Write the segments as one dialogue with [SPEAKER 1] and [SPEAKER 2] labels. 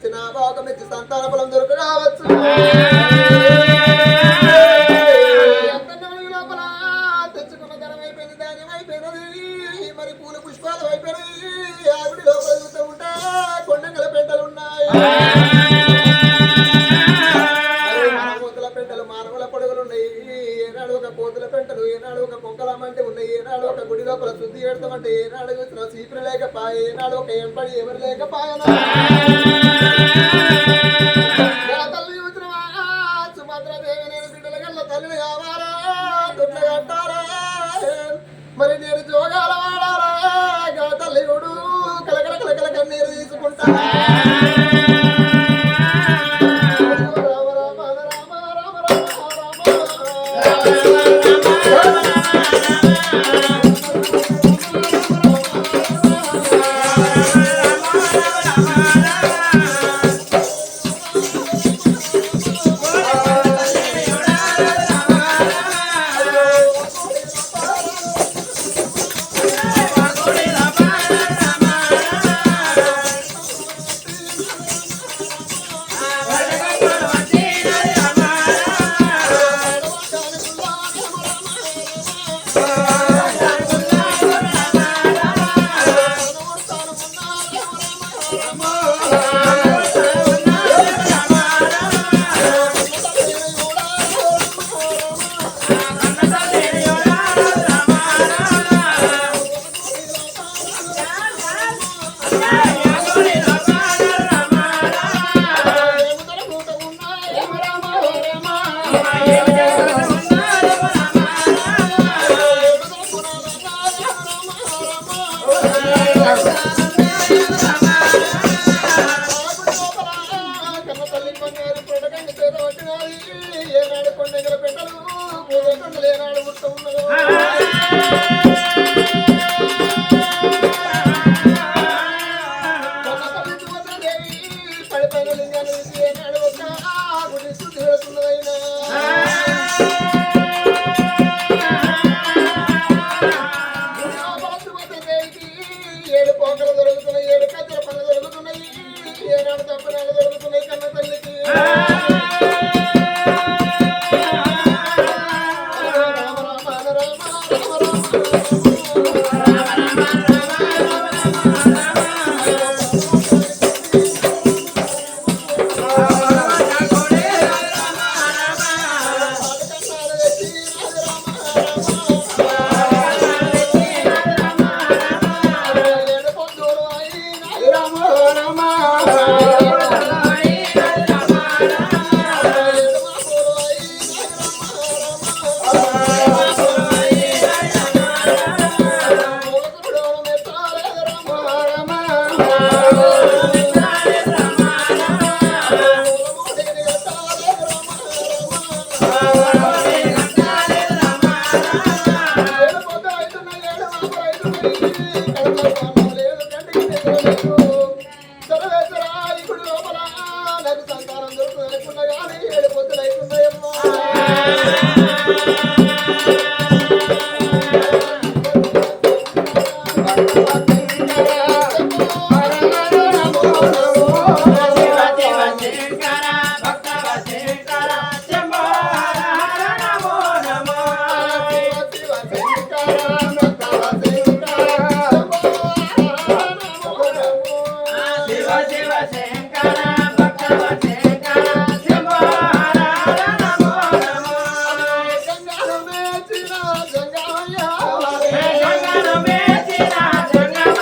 [SPEAKER 1] మెచ్చి నా బాగా మెచ్చి సంతాన బలం దొరక రావచ్చు లోపల తెచ్చుకున్న ధనం అయిపోయింది ధాన్యం అయిపోయినది మరి పూల పుష్పాలు అయిపోయినాయి ఆవిడ లోపల చూస్తూ ఉంటే కొండగల పెంటలు ఉన్నాయి కోతుల పెంటలు మానవుల పొడుగులు ఉన్నాయి ఏనాడు ఒక కోతుల పెంటలు ఏనాడు ఒక కొంకలమంటే ఉన్నాయి ఏనాడు ఒక గుడి లోపల శుద్ధి పెడతామంటే ఏనాడు చూసిన సీపులు లేకపాయ ఏనాడు ఒక ఎంపడి ఎవరు లేకపాయన తల్లి చూసినవా సుభద్రదేవి నేను బిడ్డల గల్ల తల్లిని కావాలా దుడ్లు కట్టాలా మరి నేను జోగాల వాడాలా తల్లి గుడు కలకల కలకల కన్నీరు తీసుకుంటా ఏనాడు కొండగల పెట్టలు పూజలు ఏనాడు గుర్తు ఉన్నదో పడిపోయిన లింగాన్ని ఏనాడు ఒక గుడి శుద్ధి పెడుతున్నదైనా ఏడు పోకలు దొరుకుతున్నాయి ఏడు కచ్చల పనులు దొరుకుతున్నాయి ఏనాడు తప్పనాలు దొరుకుతున్నాయి కన్న తల్లికి
[SPEAKER 2] గంగాను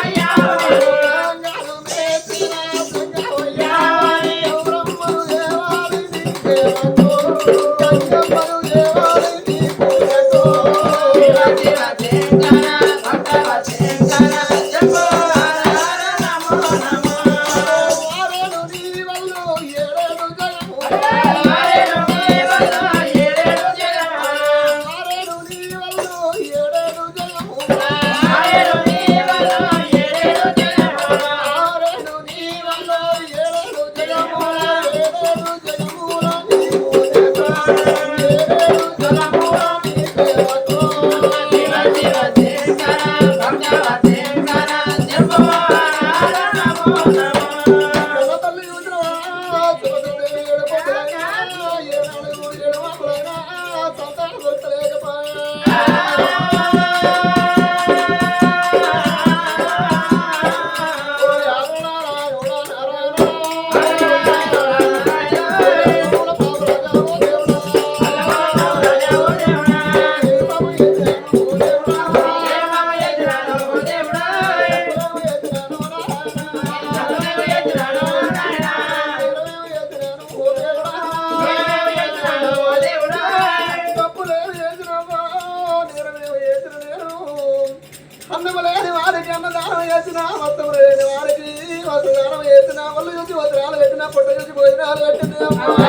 [SPEAKER 1] కాని వారికి అన్నదానం చేసిన వస్త్రం లేని వారికి వస్త్రదానం చేసిన ఒళ్ళు చూసి వస్త్రాలు పెట్టిన పొట్ట చూసి భోజనాలు పెట్టింది
[SPEAKER 2] అనుకున్నా